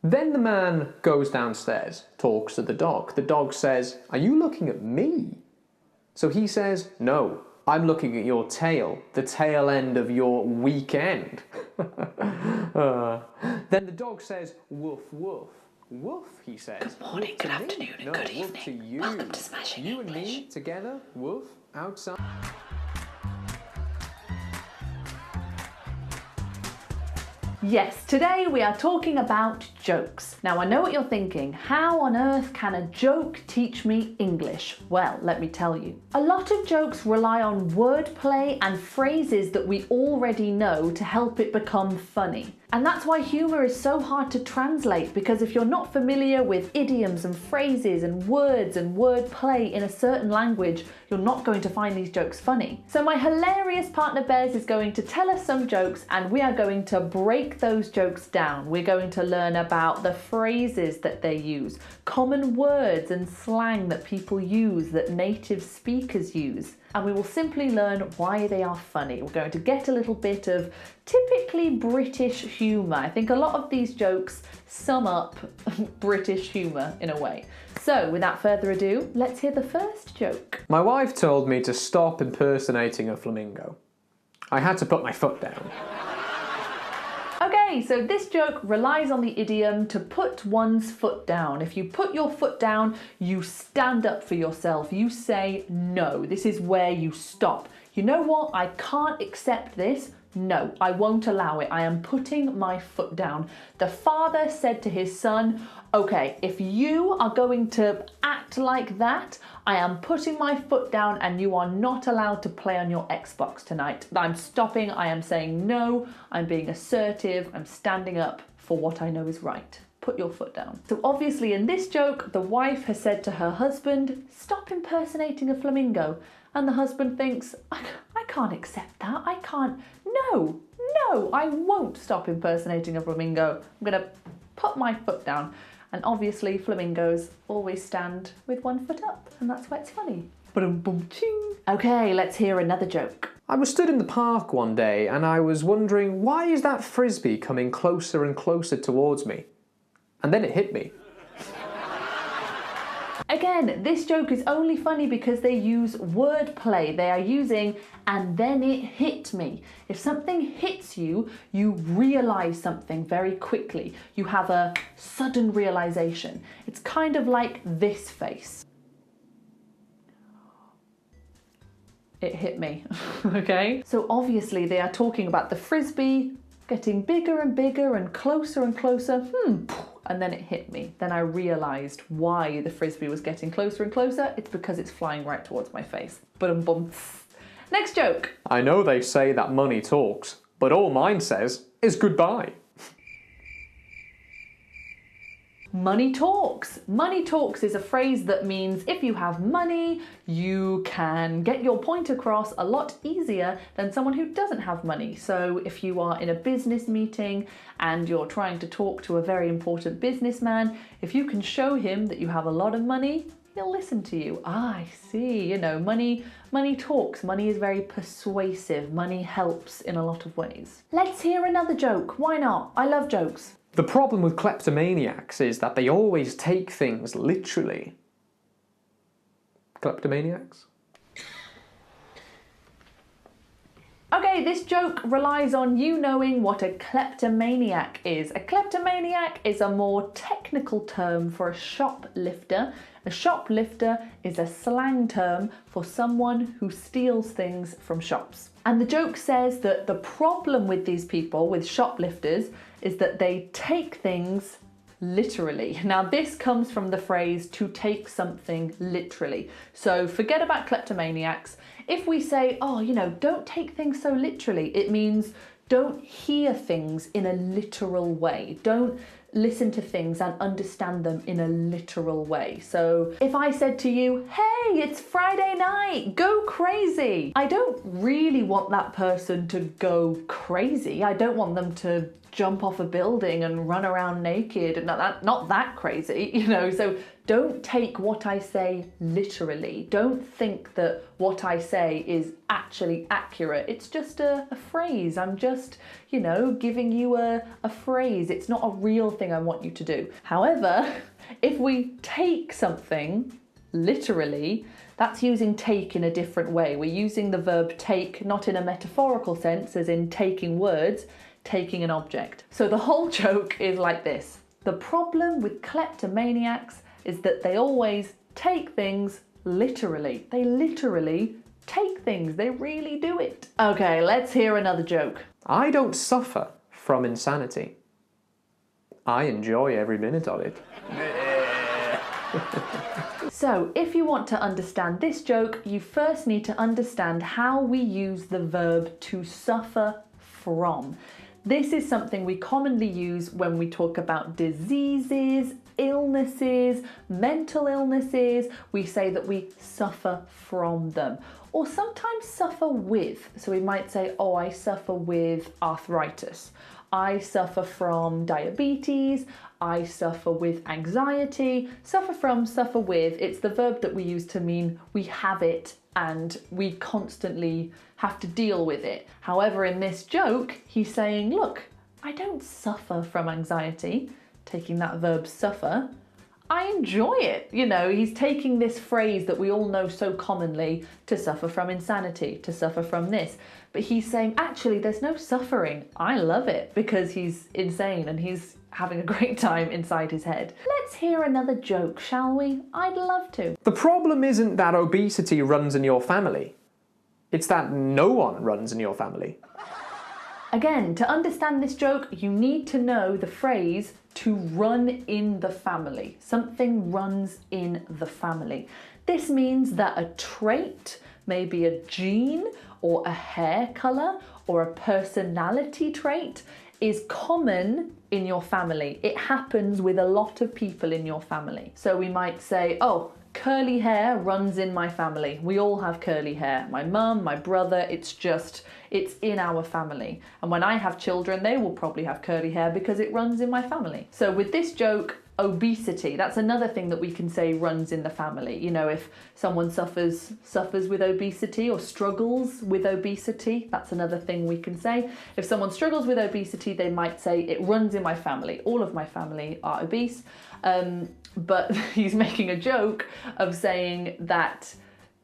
Then the man goes downstairs, talks to the dog. The dog says, "Are you looking at me?" So he says, "No, I'm looking at your tail, the tail end of your weekend." Then the dog says, "Woof, woof." "Woof," he says. Good morning, good afternoon, and good evening. To you. Welcome to Smashing You English. and me together, woof, outside. Yes, today we are talking about jokes. Now I know what you're thinking, how on earth can a joke teach me English? Well, let me tell you. A lot of jokes rely on wordplay and phrases that we already know to help it become funny. And that's why humour is so hard to translate, because if you're not familiar with idioms and phrases and words and wordplay in a certain language, you're not going to find these jokes funny. So my hilarious partner Bez is going to tell us some jokes and we are going to break those jokes down. We're going to learn about the phrases that they use, common words and slang that people use, that native speakers use. And we will simply learn why they are funny. We're going to get a little bit of typically British humour. I think a lot of these jokes sum up British humour in a way. So without further ado, let's hear the first joke. My wife told me to stop impersonating a flamingo. I had to put my foot down. Okay, so this joke relies on the idiom to put one's foot down. If you put your foot down, you stand up for yourself. You say no. This is where you stop. You know what? I can't accept this. No, I won't allow it. I am putting my foot down. The father said to his son, "Okay, if you are going to act like that, I am putting my foot down and you are not allowed to play on your Xbox tonight. I'm stopping, I am saying no, I'm being assertive, I'm standing up for what I know is right. Put your foot down." So obviously in this joke, the wife has said to her husband, "Stop impersonating a flamingo." And the husband thinks, I can't accept that. I can't. No, I won't stop impersonating a flamingo. I'm going to put my foot down. And obviously flamingos always stand with one foot up. And that's why it's funny. Ba-dum-bum-ching. Okay, let's hear another joke. I was stood in the park one day and I was wondering, why is that frisbee coming closer and closer towards me? And then it hit me. Again, this joke is only funny because they use wordplay. They are using "and then it hit me." If something hits you, you realise something very quickly. You have a sudden realisation. It's kind of like this face. It hit me, okay? So obviously they are talking about the frisbee getting bigger and bigger and closer and closer. And then it hit me. Then I realised why the frisbee was getting closer and closer. It's because it's flying right towards my face. Ba-dum-bum. Next joke. I know they say that money talks, but all mine says is goodbye. Money talks. Money talks is a phrase that means if you have money, you can get your point across a lot easier than someone who doesn't have money. So if you are in a business meeting and you're trying to talk to a very important businessman, if you can show him that you have a lot of money, he'll listen to you. I see, you know, money talks. Money is very persuasive. Money helps in a lot of ways. Let's hear another joke. Why not? I love jokes. The problem with kleptomaniacs is that they always take things literally. Kleptomaniacs? Okay, this joke relies on you knowing what a kleptomaniac is. A kleptomaniac is a more technical term for a shoplifter. A shoplifter is a slang term for someone who steals things from shops. And the joke says that the problem with these people, with shoplifters, is that they take things literally. Now this comes from the phrase to take something literally. So forget about kleptomaniacs. If we say, oh, you know, don't take things so literally, it means don't hear things in a literal way. Don't listen to things and understand them in a literal way. So if I said to you, hey, it's Friday night, go crazy. I don't really want that person to go crazy. I don't want them to jump off a building and run around naked and not that crazy, you know, so Don't take what I say literally. Don't think that what I say is actually accurate. It's just a phrase. I'm just, you know, giving you a phrase. It's not a real thing I want you to do. However, if we take something literally, that's using take in a different way. We're using the verb take not in a metaphorical sense, as in taking words, taking an object. So the whole joke is like this. The problem with kleptomaniacs is that they always take things literally. They literally take things. They really do it. Okay, let's hear another joke. I don't suffer from insanity. I enjoy every minute of it. So, if you want to understand this joke, you first need to understand how we use the verb to suffer from. This is something we commonly use when we talk about diseases, illnesses, mental illnesses. We say that we suffer from them, or sometimes suffer with. So we might say, oh, I suffer with arthritis. I suffer from diabetes. I suffer with anxiety. Suffer from, suffer with. It's the verb that we use to mean we have it and we constantly have to deal with it. However, in this joke, he's saying, look, I don't suffer from anxiety, taking that verb suffer. I enjoy it. You know, he's taking this phrase that we all know so commonly, to suffer from insanity, to suffer from this. But he's saying, actually, there's no suffering. I love it because he's insane and he's having a great time inside his head. Let's hear another joke, shall we? I'd love to. The problem isn't that obesity runs in your family. It's that no one runs in your family. Again, to understand this joke, you need to know the phrase to run in the family. Something runs in the family. This means that a trait, maybe a gene or a hair colour or a personality trait, is common in your family. It happens with a lot of people in your family. So we might say, oh, curly hair runs in my family. We all have curly hair. My mum, my brother, it's in our family. And when I have children, they will probably have curly hair because it runs in my family. So with this joke, obesity, that's another thing that we can say runs in the family. You know, if someone suffers with obesity or struggles with obesity, that's another thing we can say. If someone struggles with obesity, they might say it runs in my family. All of my family are obese. But he's making a joke of saying that,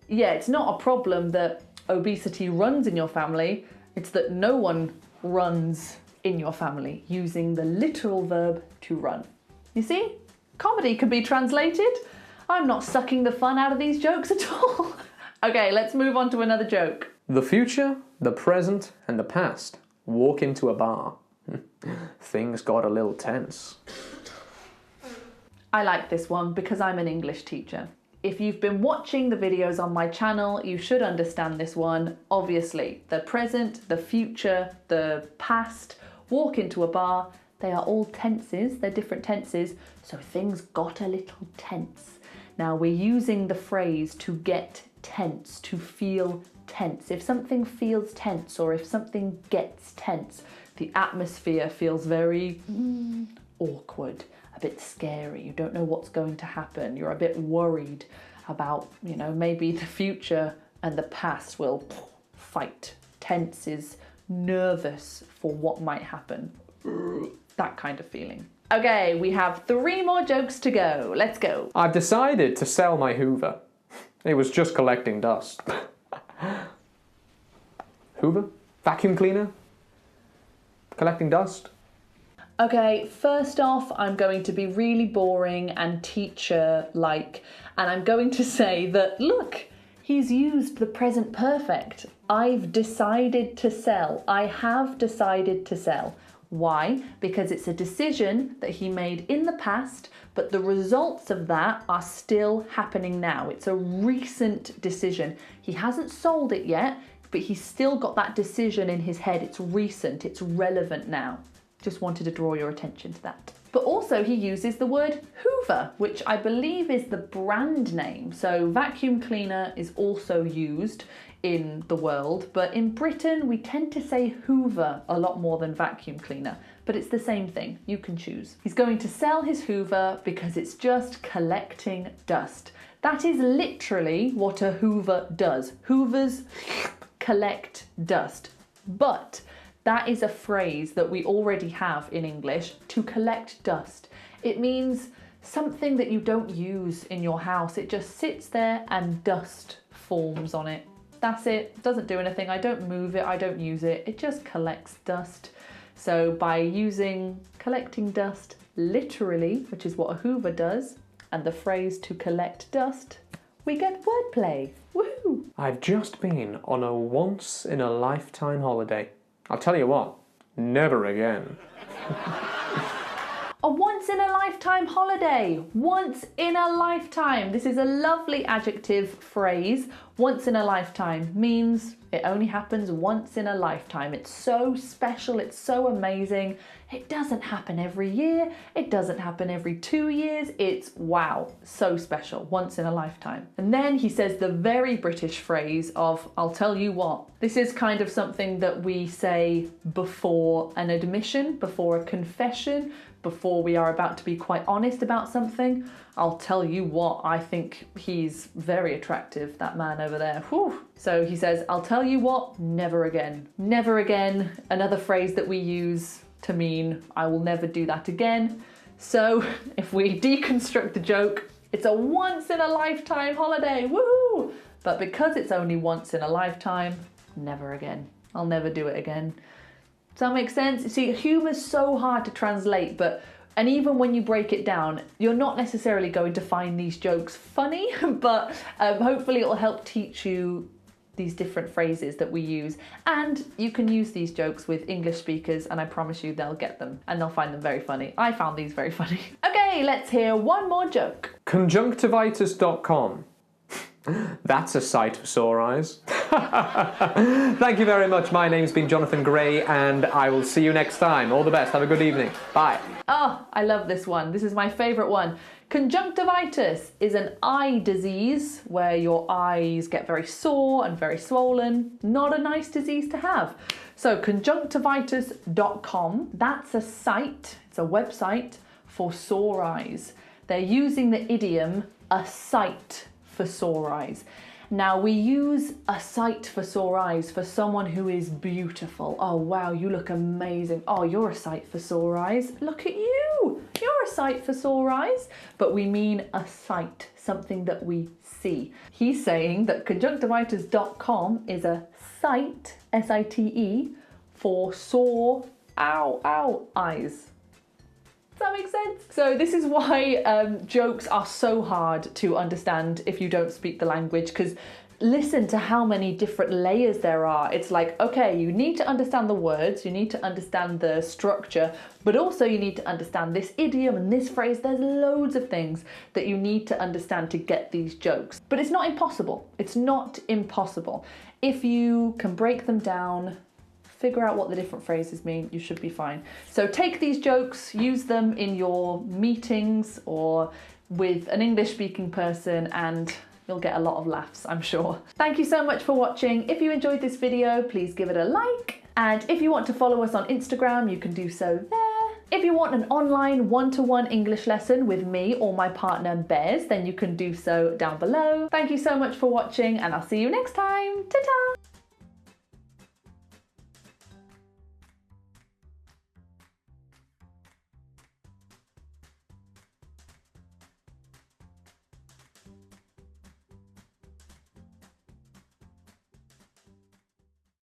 yeah, it's not a problem that obesity runs in your family, it's that no one runs in your family, using the literal verb to run. You see? Comedy can be translated. I'm not sucking the fun out of these jokes at all. Okay, let's move on to another joke. The future, the present, and the past walk into a bar. Things got a little tense. I like this one because I'm an English teacher. If you've been watching the videos on my channel, you should understand this one. Obviously, the present, the future, the past, walk into a bar, they are all tenses, they're different tenses, so things got a little tense. Now we're using the phrase to get tense, to feel tense. If something feels tense or if something gets tense, the atmosphere feels very awkward, a bit scary. You don't know what's going to happen. You're a bit worried about, you know, maybe the future and the past will fight. Tense is nervous for what might happen. That kind of feeling. Okay, we have 3 more jokes to go. Let's go. I've decided to sell my Hoover. It was just collecting dust. Hoover? Vacuum cleaner? Collecting dust? Okay, first off, I'm going to be really boring and teacher-like, and I'm going to say that, look, he's used the present perfect. I've decided to sell. I have decided to sell. Why? Because it's a decision that he made in the past, but the results of that are still happening now. It's a recent decision. He hasn't sold it yet, but he's still got that decision in his head. It's recent, it's relevant now. Just wanted to draw your attention to that. But also he uses the word Hoover, which I believe is the brand name. So vacuum cleaner is also used in the world, but in Britain we tend to say Hoover a lot more than vacuum cleaner, but it's the same thing, you can choose. He's going to sell his Hoover because it's just collecting dust. That is literally what a Hoover does. Hoovers collect dust, but that is a phrase that we already have in English, to collect dust. It means something that you don't use in your house. It just sits there and dust forms on it. That's it, doesn't do anything. I don't move it, I don't use it. It just collects dust. So by using collecting dust literally, which is what a Hoover does, and the phrase to collect dust, we get wordplay. Woohoo! I've just been on a once-in-a-lifetime holiday. I'll tell you what, never again. A once-in-a-lifetime holiday. Once in a lifetime. This is a lovely adjective phrase. Once in a lifetime means it only happens once in a lifetime. It's so special, it's so amazing. It doesn't happen every year. It doesn't happen every 2 years. It's wow, so special, once in a lifetime. And then he says the very British phrase of, I'll tell you what. This is kind of something that we say before an admission, before a confession, before we are about to be quite honest about something. I'll tell you what, I think he's very attractive, that man over there. Whew. So he says, I'll tell you what, never again. Never again, another phrase that we use to mean I will never do that again. So if we deconstruct the joke, it's a once in a lifetime holiday, woohoo! But because it's only once in a lifetime, never again. I'll never do it again. Does that make sense? You see, humour's so hard to translate, and even when you break it down, you're not necessarily going to find these jokes funny, but hopefully it'll help teach you these different phrases that we use. And you can use these jokes with English speakers, and I promise you they'll get them and they'll find them very funny. I found these very funny. Okay, let's hear one more joke. Conjunctivitis.com. That's a sight for sore eyes. Thank you very much. My name's been Jonathan Gray, and I will see you next time. All the best. Have a good evening. Bye. Oh, I love this one. This is my favourite one. Conjunctivitis is an eye disease where your eyes get very sore and very swollen. Not a nice disease to have. So conjunctivitis.com, that's a site, it's a website for sore eyes. They're using the idiom, a sight for sore eyes. Now we use a sight for sore eyes for someone who is beautiful. Oh wow, you look amazing. Oh, you're a sight for sore eyes. Look at you. You're a sight for sore eyes. But we mean a sight, something that we see. He's saying that conjunctivitis.com is a site, S-I-T-E, for sore, ow, eyes. Does that make sense? So this is why jokes are so hard to understand if you don't speak the language, because listen to how many different layers there are. It's like, okay, you need to understand the words, you need to understand the structure, but also you need to understand this idiom and this phrase. There's loads of things that you need to understand to get these jokes. But it's not impossible. It's not impossible. If you can break them down, figure out what the different phrases mean, you should be fine. So take these jokes, use them in your meetings or with an English speaking person, and you'll get a lot of laughs, I'm sure. Thank you so much for watching. If you enjoyed this video, please give it a like. And if you want to follow us on Instagram, you can do so there. If you want an online one-to-one English lesson with me or my partner Bez, then you can do so down below. Thank you so much for watching, and I'll see you next time. Ta-ta!